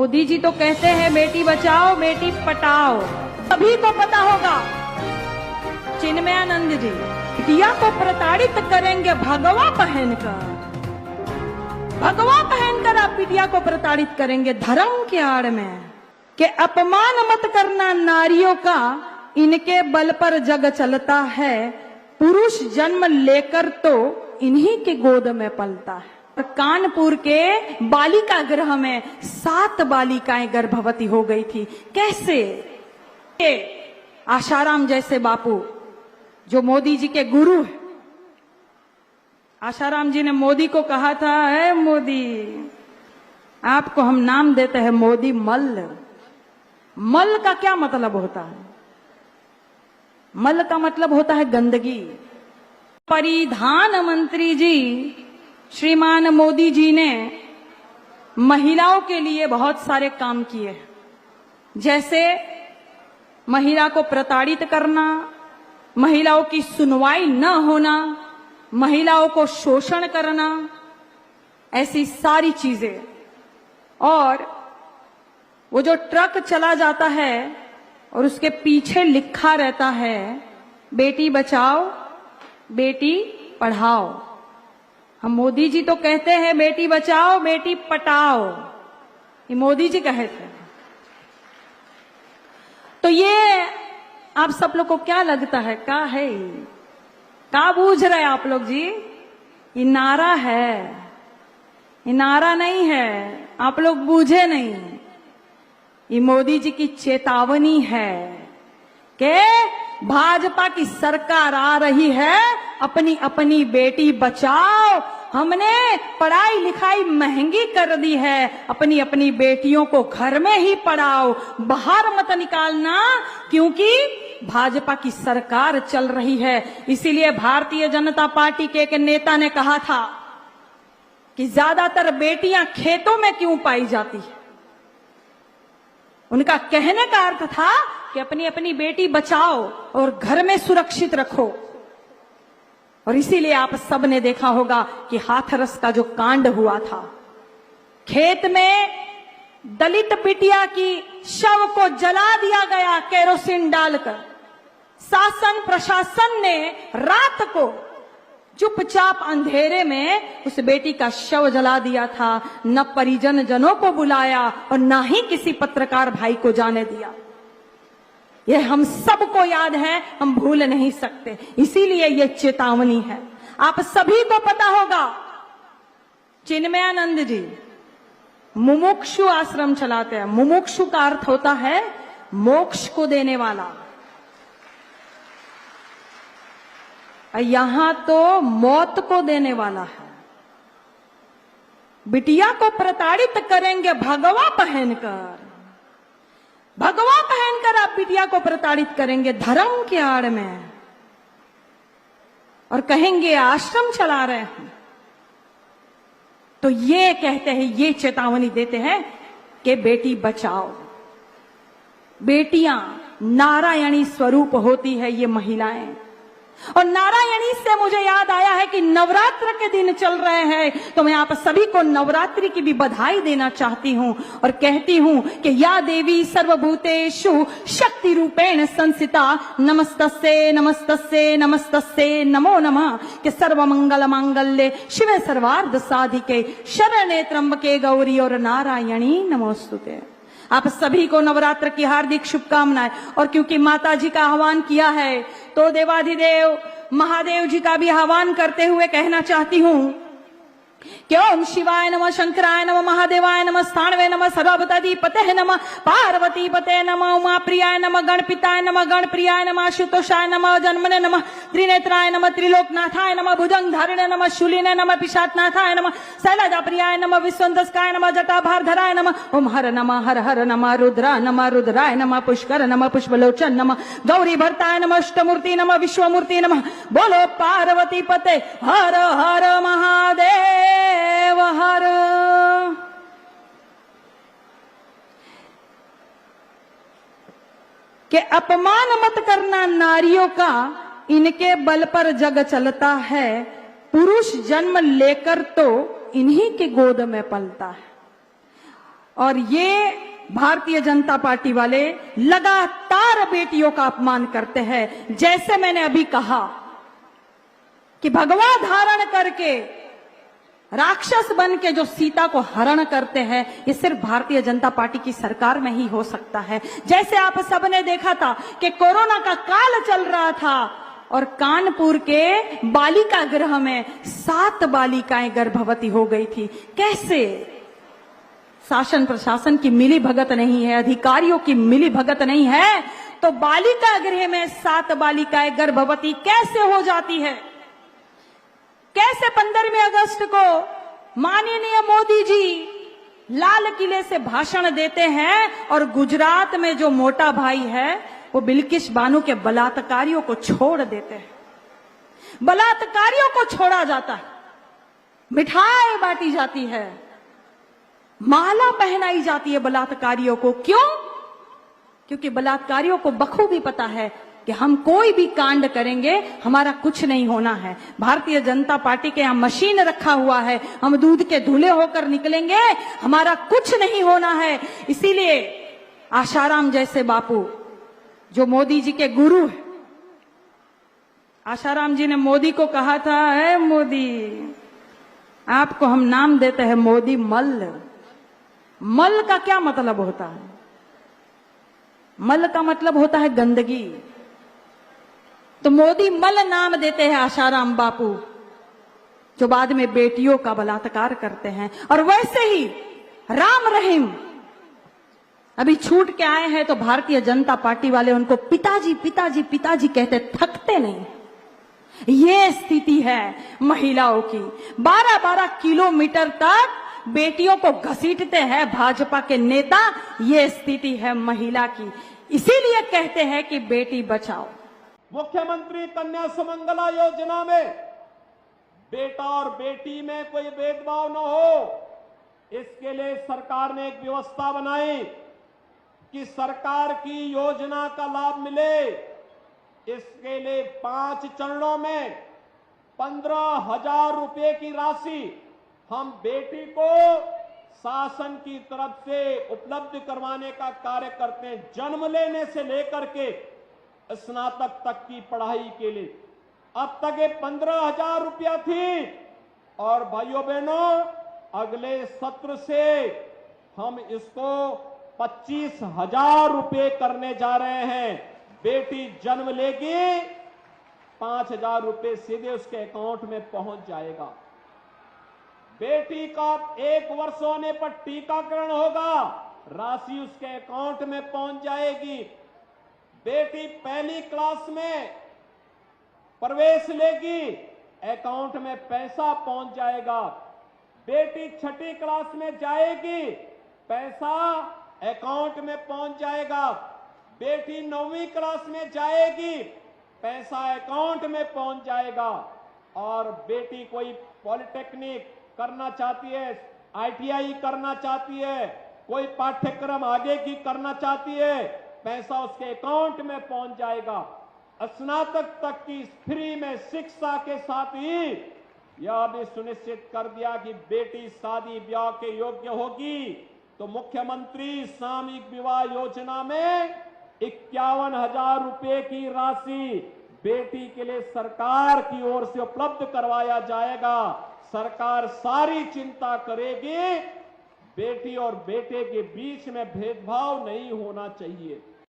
मोदी जी तो कहते हैं बेटी बचाओ बेटी पढ़ाओ, सभी को पता होगा। चिन्मयानंद जी बिटिया को प्रताड़ित करेंगे भगवा पहनकर, भगवा पहनकर आप बिटिया को प्रताड़ित करेंगे धर्म की आड़ में। कि अपमान मत करना नारियों का, इनके बल पर जग चलता है। पुरुष जन्म लेकर तो इन्हीं के गोद में पलता है। और कानपुर के बालिका गृह में 7 बालिकाएं गर्भवती हो गई थी। कैसे? आशाराम जैसे बापू जो मोदी जी के गुरु है, आशाराम जी ने मोदी को कहा था, है मोदी आपको हम नाम देते हैं मोदी मल्ल। मल्ल का क्या मतलब होता है? मल्ल का मतलब होता है गंदगी। परिधान मंत्री जी श्रीमान मोदी जी ने महिलाओं के लिए बहुत सारे काम किए, जैसे महिला को प्रताड़ित करना, महिलाओं की सुनवाई न होना, महिलाओं को शोषण करना, ऐसी सारी चीजें। और वो जो ट्रक चला जाता है और उसके पीछे लिखा रहता है बेटी बचाओ बेटी पढ़ाओ। हम मोदी जी तो कहते हैं बेटी बचाओ बेटी पढ़ाओ, ये मोदी जी कहे थे। तो ये आप सब लोग को क्या लगता है? क्या है? क्या बूझ रहे आप लोग जी? ये नारा है, ये नारा नहीं है, आप लोग बूझे नहीं। ये मोदी जी की चेतावनी है कि भाजपा की सरकार आ रही है, अपनी अपनी बेटी बचाओ। हमने पढ़ाई लिखाई महंगी कर दी है, अपनी अपनी बेटियों को घर में ही पढ़ाओ, बाहर मत निकालना, क्योंकि भाजपा की सरकार चल रही है। इसीलिए भारतीय जनता पार्टी के एक नेता ने कहा था कि ज्यादातर बेटियां खेतों में क्यों पाई जाती है। उनका कहने का अर्थ था कि अपनी अपनी बेटी बचाओ और घर में सुरक्षित रखो। और इसीलिए आप सब ने देखा होगा कि हाथरस का जो कांड हुआ था, खेत में दलित बिटिया की शव को जला दिया गया केरोसिन डालकर। शासन प्रशासन ने रात को चुपचाप अंधेरे में उस बेटी का शव जला दिया था, न परिजन जनों को बुलाया और न ही किसी पत्रकार भाई को जाने दिया। यह हम सबको याद है, हम भूल नहीं सकते। इसीलिए यह चेतावनी है। आप सभी को पता होगा चिन्मयानंद जी मुमुक्षु आश्रम चलाते हैं। मुमुक्षु का अर्थ होता है मोक्ष को देने वाला। यहां तो मौत को देने वाला है। बिटिया को प्रताड़ित करेंगे भगवा पहनकर, भगवा पहनकर आप बिटिया को प्रताड़ित करेंगे धर्म की आड़ में, और कहेंगे आश्रम चला रहे हैं। तो ये कहते हैं, ये चेतावनी देते हैं कि बेटी बचाओ। बेटियां नारायणी स्वरूप होती है ये महिलाएं। और नारायणी से मुझे याद आया है कि नवरात्र के दिन चल रहे हैं, तो मैं आप सभी को नवरात्रि की भी बधाई देना चाहती हूं और कहती हूं कि या देवी सर्वभूतेषु शक्ति रूपेण संस्थिता नमस्तस्ये नमस्तस्ये नमस्तस्ये नमो नमः। कि सर्वमंगल मांगल्ये शिवे सर्वार्थ साधिके शरण्ये त्र्यंबके गौरी और नारायणी नमोस्तुते। आप सभी को नवरात्र की हार्दिक शुभकामनाएं। और क्योंकि माता जी का आह्वान किया है, तो देवाधिदेव महादेव जी का भी आह्वान करते हुए कहना चाहती हूं कि ओम शिवाय नमः, शंकराय नमः, महादेवाय नमः, स्थाणवे नमः, सर्वभूताधिपते नमः, पार्वती पते नमः, उमा प्रियाय नमः, गणपिताय नमः, गणप्रियाय नमः, आशुतोषाय नमः, जन्मने नमः, त्रिनेत्राय नमः, त्रिलोकनाथाय नमः, भुजंगधारिणे नमः, शूलिने नमः, पिशाचनाथाय नमः, शैलजाप्रियाय नमः, विश्वंतस्काय नमः, जटाभारधराय नमः, ओम हर नमः, हर हर नमः, रुद्रा नमः, रुद्राय नमः, पुष्कर नमः, पुष्पलोचन नमः, गौरी भरताय नमः, अष्टमूर्ति नमः, विश्वमूर्ति नमः। बोलो पार्वती पते हर हर महादेव हर। कि अपमान मत करना नारियों का, इनके बल पर जग चलता है। पुरुष जन्म लेकर तो इन्हीं के गोद में पलता है। और ये भारतीय जनता पार्टी वाले लगातार बेटियों का अपमान करते हैं। जैसे मैंने अभी कहा कि भगवा धारण करके राक्षस बन के जो सीता को हरण करते हैं, ये सिर्फ भारतीय जनता पार्टी की सरकार में ही हो सकता है। जैसे आप सबने देखा था कि कोरोना का काल चल रहा था और कानपुर के बालिका गृह में 7 बालिकाएं गर्भवती हो गई थी। कैसे? शासन प्रशासन की मिली भगत नहीं है, अधिकारियों की मिली भगत नहीं है, तो बालिका गृह में 7 बालिकाएं गर्भवती कैसे हो जाती है? कैसे 15 अगस्त को माननीय मोदी जी लाल किले से भाषण देते हैं और गुजरात में जो मोटा भाई है वो बिल्किस बानो के बलात्कारियों को छोड़ देते हैं। बलात्कारियों को छोड़ा जाता है, मिठाई बांटी जाती है, माला पहनाई जाती है बलात्कारियों को। क्यों? क्योंकि बलात्कारियों को बखूबी पता है कि हम कोई भी कांड करेंगे हमारा कुछ नहीं होना है। भारतीय जनता पार्टी के यहां मशीन रखा हुआ है, हम दूध के धुले होकर निकलेंगे, हमारा कुछ नहीं होना है। इसीलिए आशाराम जैसे बापू जो मोदी जी के गुरु है, आशाराम जी ने मोदी को कहा था, है मोदी, आपको हम नाम देते हैं मोदी मल्ल। मल का क्या मतलब होता है? मल का मतलब होता है गंदगी। तो मोदी मल नाम देते हैं आशाराम बापू, जो बाद में बेटियों का बलात्कार करते हैं। और वैसे ही राम रहीम अभी छूट के आए हैं तो भारतीय जनता पार्टी वाले उनको पिताजी पिताजी पिताजी कहते थकते नहीं। ये स्थिति है महिलाओं की। 12-12 किलोमीटर तक बेटियों को घसीटते हैं भाजपा के नेता। ये स्थिति है महिला की। इसीलिए कहते हैं कि बेटी बचाओ। मुख्यमंत्री कन्या सुमंगला योजना में बेटा और बेटी में कोई भेदभाव न हो, इसके लिए सरकार ने एक व्यवस्था बनाई कि सरकार की योजना का लाभ मिले। इसके लिए 5 चरणों में 15,000 रुपए की राशि हम बेटी को शासन की तरफ से उपलब्ध करवाने का कार्य करते हैं। जन्म लेने से लेकर के स्नातक तक की पढ़ाई के लिए अब तक ये 15,000 रुपया थी, और भाइयों बहनों अगले सत्र से हम इसको 25,000 रुपये करने जा रहे हैं। बेटी जन्म लेगी, 5,000 रुपये सीधे उसके अकाउंट में पहुंच जाएगा। बेटी का 1 वर्ष होने पर टीकाकरण होगा, राशि उसके अकाउंट में पहुंच जाएगी। बेटी पहली क्लास में प्रवेश लेगी, अकाउंट में पैसा पहुंच जाएगा। बेटी 6ठी क्लास में जाएगी, पैसा अकाउंट में पहुंच जाएगा। बेटी 9वीं क्लास में जाएगी, पैसा अकाउंट में पहुंच जाएगा। और बेटी कोई पॉलिटेक्निक करना चाहती है, ITI करना चाहती है, कोई पाठ्यक्रम आगे की करना चाहती है, पैसा उसके अकाउंट में पहुंच जाएगा। स्नातक तक की फ्री में शिक्षा के साथ ही यह भी सुनिश्चित कर दिया कि बेटी शादी ब्याह के योग्य होगी तो मुख्यमंत्री सामूहिक विवाह योजना में 51,000 रुपए की राशि बेटी के लिए सरकार की ओर से उपलब्ध करवाया जाएगा। सरकार सारी चिंता करेगी, बेटी और बेटे के बीच में भेदभाव नहीं होना चाहिए।